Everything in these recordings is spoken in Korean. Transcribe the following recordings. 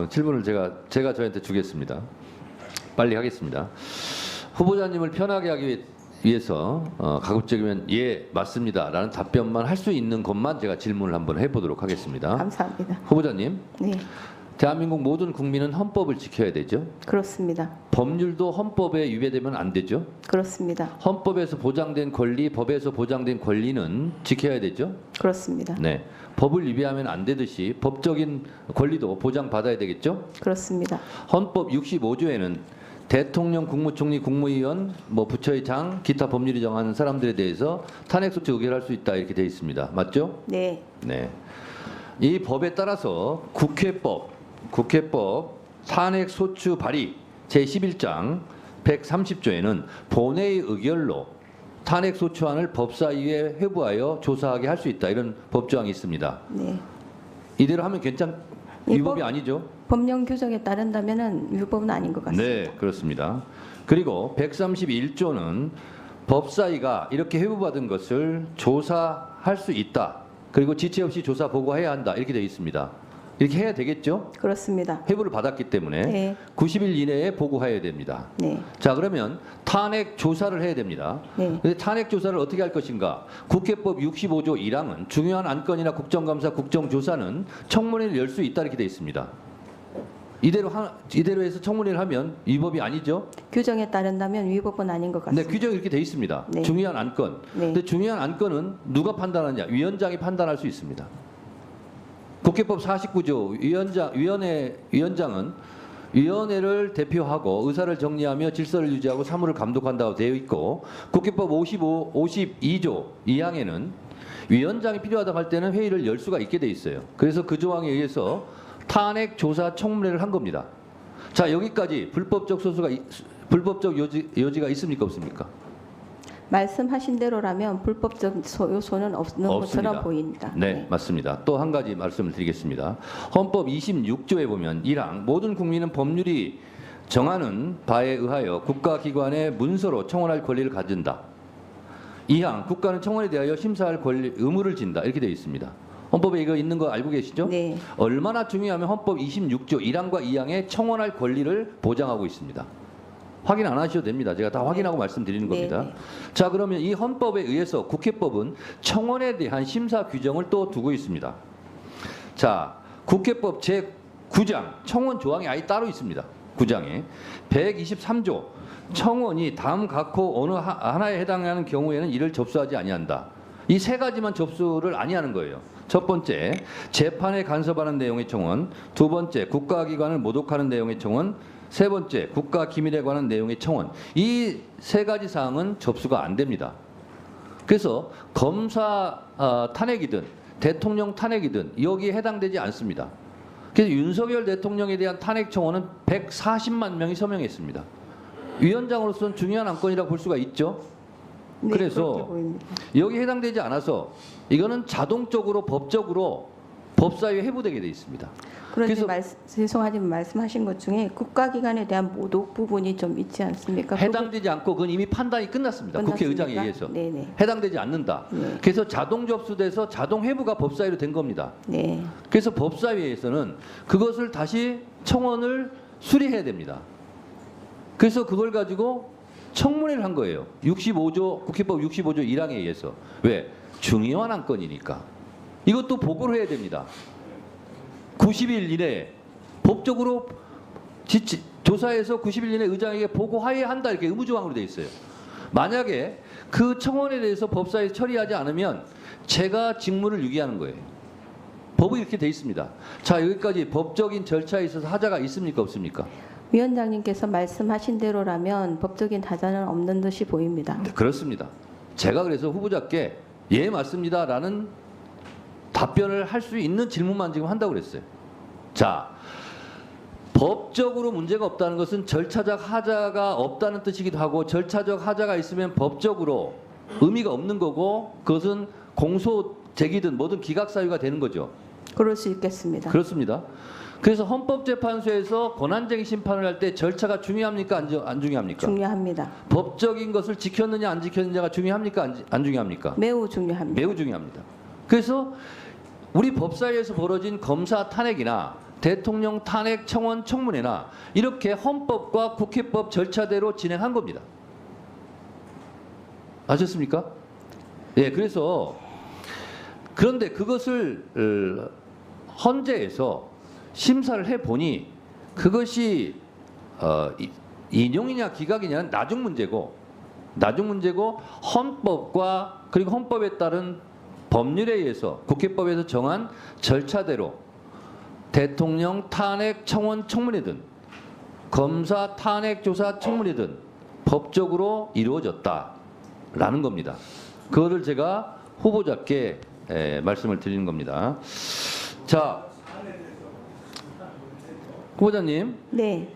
질문을 제가 저한테 주겠습니다. 빨리 하겠습니다. 후보자님을 편하게 하기 위해서 가급적이면 예 맞습니다라는 답변만 할 수 있는 것만 제가 질문을 한번 해보도록 하겠습니다. 감사합니다. 후보자님, 네, 대한민국 모든 국민은 헌법을 지켜야 되죠. 그렇습니다. 법률도 헌법에 위배되면 안 되죠. 그렇습니다. 헌법에서 보장된 권리, 법에서 보장된 권리는 지켜야 되죠. 그렇습니다. 네, 법을 위배하면 안 되듯이 법적인 권리도 보장받아야 되겠죠. 그렇습니다. 헌법 65조에는 대통령, 국무총리, 국무위원, 부처의 장, 기타 법률이 정하는 사람들에 대해서 탄핵소추 의결할 수 있다 이렇게 되어 있습니다. 맞죠? 네, 네. 이 법에 따라서 국회법 탄핵소추 발의 제11장 130조에는 본회의 의결로 탄핵소추안을 법사위에 회부하여 조사하게 할 수 있다 이런 법조항이 있습니다. 네. 이대로 하면 위법이 아니죠? 법령 규정에 따른다면은 위법은 아닌 것 같습니다. 네, 그렇습니다. 그리고 131조는 법사위가 이렇게 회부받은 것을 조사할 수 있다. 그리고 지체 없이 조사 보고해야 한다. 이렇게 되어 있습니다. 이렇게 해야 되겠죠? 그렇습니다. 회부를 받았기 때문에 네. 90일 이내에 보고해야 됩니다. 네, 자, 그러면 탄핵 조사를 해야 됩니다. 네. 근데 탄핵 조사를 어떻게 할 것인가? 국회법 65조 1항은 중요한 안건이나 국정감사, 국정조사는 청문회를 열 수 있다 이렇게 되어 있습니다. 이대로 해서 청문회를 하면 위법이 아니죠? 규정에 따른다면 위법은 아닌 것 네, 같습니다. 규정이 이렇게 되어 있습니다. 네. 중요한 안건. 네. 근데 중요한 안건은 누가 판단하느냐? 위원장이 판단할 수 있습니다. 국회법 49조 위원장은 위원회를 대표하고 의사를 정리하며 질서를 유지하고 사무를 감독한다고 되어 있고 국회법 52조 2항에는 위원장이 필요하다고 할 때는 회의를 열 수가 있게 돼 있어요. 그래서 그 조항에 의해서 탄핵 조사 청문회를 한 겁니다. 자, 여기까지 불법적 여지가 있습니까 없습니까? 말씀하신 대로라면 불법적 요소는 없는 것처럼 없습니다. 보입니다. 네, 맞습니다. 또 한 가지 말씀을 드리겠습니다. 헌법 26조에 보면 1항 모든 국민은 법률이 정하는 바에 의하여 국가기관의 문서로 청원할 권리를 가진다. 2항 국가는 청원에 대하여 심사할 의무를 진다. 이렇게 되어 있습니다. 헌법에 이거 있는 거 알고 계시죠? 네. 얼마나 중요하면 헌법 26조 1항과 2항에 청원할 권리를 보장하고 있습니다. 확인 안 하셔도 됩니다. 제가 다 확인하고 말씀드리는 겁니다. 네. 자, 그러면 이 헌법에 의해서 국회법은 청원에 대한 심사 규정을 또 두고 있습니다. 자, 국회법 제9장 청원 조항이 아예 따로 있습니다. 9장에 123조 청원이 다음 각호 어느 하나에 해당하는 경우에는 이를 접수하지 아니한다. 이 세 가지만 접수를 아니하는 거예요. 첫 번째, 재판에 간섭하는 내용의 청원. 두 번째, 국가기관을 모독하는 내용의 청원. 세 번째, 국가 기밀에 관한 내용의 청원. 이 세 가지 사항은 접수가 안 됩니다. 그래서 검사 탄핵이든 대통령 탄핵이든 여기에 해당되지 않습니다. 그래서 윤석열 대통령에 대한 탄핵 청원은 140만 명이 서명했습니다. 위원장으로서는 중요한 안건이라고 볼 수가 있죠. 네, 그렇게 그래서 보입니다. 여기 해당되지 않아서 이거는 자동적으로 법적으로 법사위에 회부되게 돼 있습니다. 그런데 죄송하지만 말씀하신 것 중에 국가기관에 대한 모독 부분이 좀 있지 않습니까? 해당되지 않고 그건 이미 판단이 끝났습니다. 국회의장에 의해서. 네네. 해당되지 않는다. 네. 그래서 자동 접수돼서 자동 회부가 법사위로 된 겁니다. 네. 그래서 법사위에서는 그것을 다시 청원을 수리해야 됩니다. 그래서 그걸 가지고 청문회를 한 거예요. 65조 국회법 65조 1항에 의해서. 왜? 중요한 안건이니까. 이것도 보고를 해야 됩니다. 90일 이내에 법적으로 조사해서 90일 이내에 의장에게 보고해야 한다 이렇게 의무조항으로 되어 있어요. 만약에 그 청원에 대해서 법사위에서 처리하지 않으면 제가 직무를 유기하는 거예요. 법이 이렇게 되어 있습니다. 자, 여기까지 법적인 절차에 있어서 하자가 있습니까 없습니까? 위원장님께서 말씀하신 대로라면 법적인 하자는 없는 듯이 보입니다. 네, 그렇습니다. 제가 그래서 후보자께 예 맞습니다라는 답변을 할 수 있는 질문만 지금 한다고 그랬어요. 자, 법적으로 문제가 없다는 것은 절차적 하자가 없다는 뜻이기도 하고 절차적 하자가 있으면 법적으로 의미가 없는 거고 그것은 공소 제기든 뭐든 기각 사유가 되는 거죠. 그럴 수 있겠습니다. 그렇습니다. 그래서 헌법재판소에서 권한쟁의 심판을 할 때 절차가 중요합니까 안 중요합니까? 중요합니다. 법적인 것을 지켰느냐 안 지켰느냐가 중요합니까 안 중요합니까? 매우 중요합니다. 매우 중요합니다. 그래서 우리 법사위에서 벌어진 검사 탄핵이나 대통령 탄핵 청원 청문회나 이렇게 헌법과 국회법 절차대로 진행한 겁니다. 아셨습니까? 예, 그래서 그런데 그것을 헌재에서 심사를 해보니 그것이 인용이냐 기각이냐는 나중 문제고 헌법과 그리고 헌법에 따른 법률에 의해서 국회법에서 정한 절차대로 대통령 탄핵 청원 청문회든 검사 탄핵 조사 청문회든 법적으로 이루어졌다라는 겁니다. 그거를 제가 후보자께 말씀을 드리는 겁니다. 자, 후보자님. 네.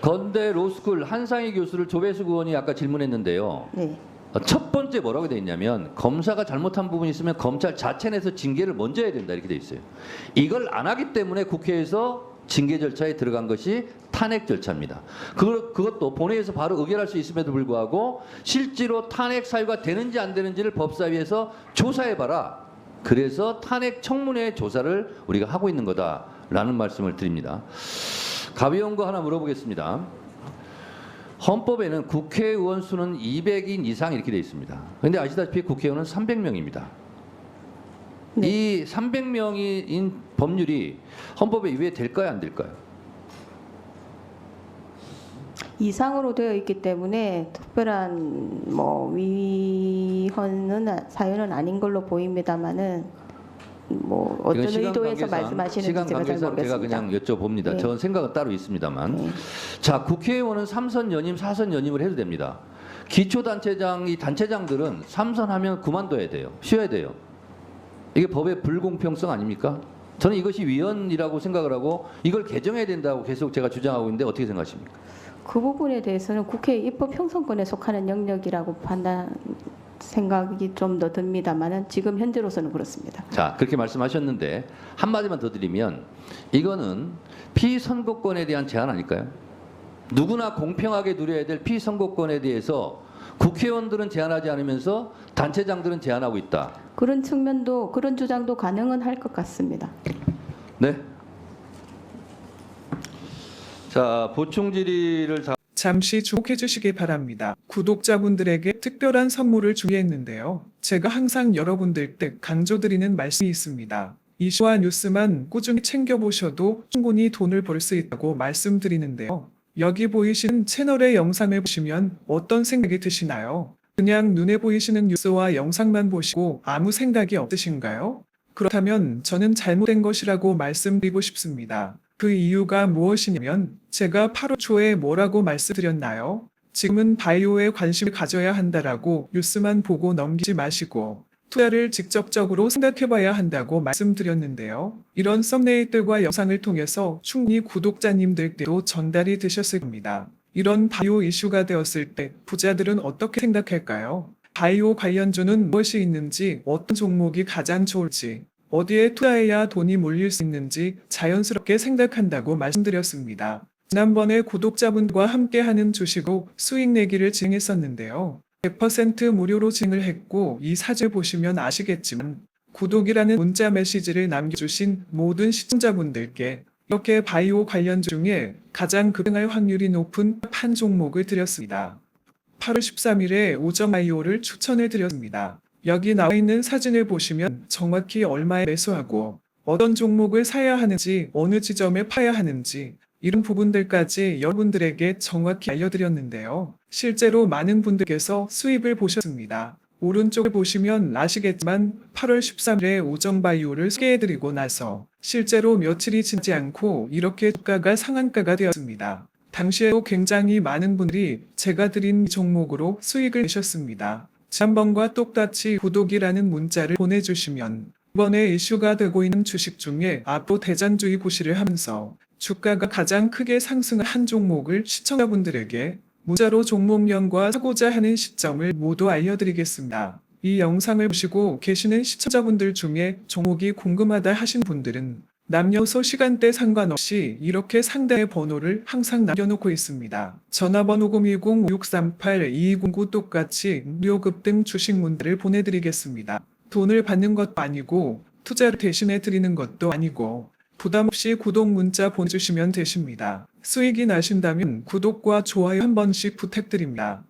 건대 로스쿨 한상희 교수를 조배수 의원이 아까 질문했는데요. 네. 첫 번째 뭐라고 돼 있냐면 검사가 잘못한 부분이 있으면 검찰 자체 내에서 징계를 먼저 해야 된다 이렇게 돼 있어요. 이걸 안 하기 때문에 국회에서 징계 절차에 들어간 것이 탄핵 절차입니다. 그것도 본회의에서 바로 의결할 수 있음에도 불구하고 실제로 탄핵 사유가 되는지 안 되는지를 법사위에서 조사해봐라. 그래서 탄핵 청문회 조사를 우리가 하고 있는 거다라는 말씀을 드립니다. 가벼운 거 하나 물어보겠습니다. 헌법에는 국회의원 수는 200인 이상 이렇게 되어 있습니다. 그런데 아시다시피 국회의원은 300명입니다. 네. 이 300명인 법률이 헌법에 위배될까요, 안 될까요? 이상으로 되어 있기 때문에 특별한 뭐 위헌은 사유는 아닌 걸로 보입니다만은 뭐 어떤 이건 시간 의도에서 관계상- 말씀하시는지 시간 제가 잘 관계상 모르겠습니다. 제가 그냥 여쭤봅니다. 네. 저는 생각은 따로 있습니다만. 네. 자, 국회의원은 3선 연임, 4선 연임을 해도 됩니다. 기초단체장, 이 단체장들은 3선하면 그만둬야 돼요. 쉬어야 돼요. 이게 법의 불공평성 아닙니까? 저는 이것이 위헌이라고 생각을 하고 이걸 개정해야 된다고 계속 제가 주장하고 있는데 어떻게 생각하십니까? 그 부분에 대해서는 국회 입법 형성권에 속하는 영역이라고 판단 생각이 좀 더 듭니다만은 지금 현재로서는 그렇습니다. 자, 그렇게 말씀하셨는데 한마디만 더 드리면 이거는 피선거권에 대한 제한 아닐까요? 누구나 공평하게 누려야 될 피선거권에 대해서 국회의원들은 제한하지 않으면서 단체장들은 제한하고 있다. 그런 측면도 그런 주장도 가능은 할 것 같습니다. 네. 자, 보충 질의를 잠시 주목해 주시기 바랍니다. 구독자분들에게 특별한 선물을 준비했는데요. 제가 항상 여러분들 때 강조드리는 말씀이 있습니다. 이슈와 뉴스만 꾸준히 챙겨보셔도 충분히 돈을 벌 수 있다고 말씀드리는데요. 여기 보이시는 채널의 영상을 보시면 어떤 생각이 드시나요? 그냥 눈에 보이시는 뉴스와 영상만 보시고 아무 생각이 없으신가요? 그렇다면 저는 잘못된 것이라고 말씀드리고 싶습니다. 그 이유가 무엇이냐면 제가 8월 초에 뭐라고 말씀드렸나요? 지금은 바이오에 관심을 가져야 한다라고 뉴스만 보고 넘기지 마시고 투자를 직접적으로 생각해봐야 한다고 말씀드렸는데요. 이런 썸네일들과 영상을 통해서 충분히 구독자님들께도 전달이 되셨을 겁니다. 이런 바이오 이슈가 되었을 때 부자들은 어떻게 생각할까요? 바이오 관련주는 무엇이 있는지, 어떤 종목이 가장 좋을지, 어디에 투자해야 돈이 몰릴 수 있는지 자연스럽게 생각한다고 말씀드렸습니다. 지난번에 구독자분과 함께하는 주식으로 수익 내기를 진행했었는데요. 100% 무료로 진행을 했고 이 사진을 보시면 아시겠지만 구독이라는 문자 메시지를 남겨주신 모든 시청자분들께 이렇게 바이오 관련주 중에 가장 급등할 확률이 높은 한 종목을 드렸습니다. 8월 13일에 오점 바이오를 추천해 드렸습니다. 여기 나와 있는 사진을 보시면 정확히 얼마에 매수하고 어떤 종목을 사야 하는지 어느 지점에 파야 하는지 이런 부분들까지 여러분들에게 정확히 알려드렸는데요. 실제로 많은 분들께서 수입을 보셨습니다. 오른쪽을 보시면 아시겠지만 8월 13일에 오점바이오를 소개해드리고 나서 실제로 며칠이 지나지 않고 이렇게 주가가 상한가가 되었습니다. 당시에도 굉장히 많은 분들이 제가 드린 이 종목으로 수익을 내셨습니다. 지난번과 똑같이 구독이라는 문자를 보내주시면 이번에 이슈가 되고 있는 주식 중에 앞으로 대장주의 구시를 하면서 주가가 가장 크게 상승한 한 종목을 시청자분들에게 문자로 종목명과 사고자 하는 시점을 모두 알려드리겠습니다. 이 영상을 보시고 계시는 시청자분들 중에 종목이 궁금하다 하신 분들은 남녀소 시간대 상관없이 이렇게 상대의 번호를 항상 남겨놓고 있습니다. 전화번호 010-5638-2209 똑같이 무료 급등 주식 문자를 보내드리겠습니다. 돈을 받는 것도 아니고 투자를 대신해 드리는 것도 아니고 부담 없이 구독 문자 보내주시면 되십니다. 수익이 나신다면 구독과 좋아요 한 번씩 부탁드립니다.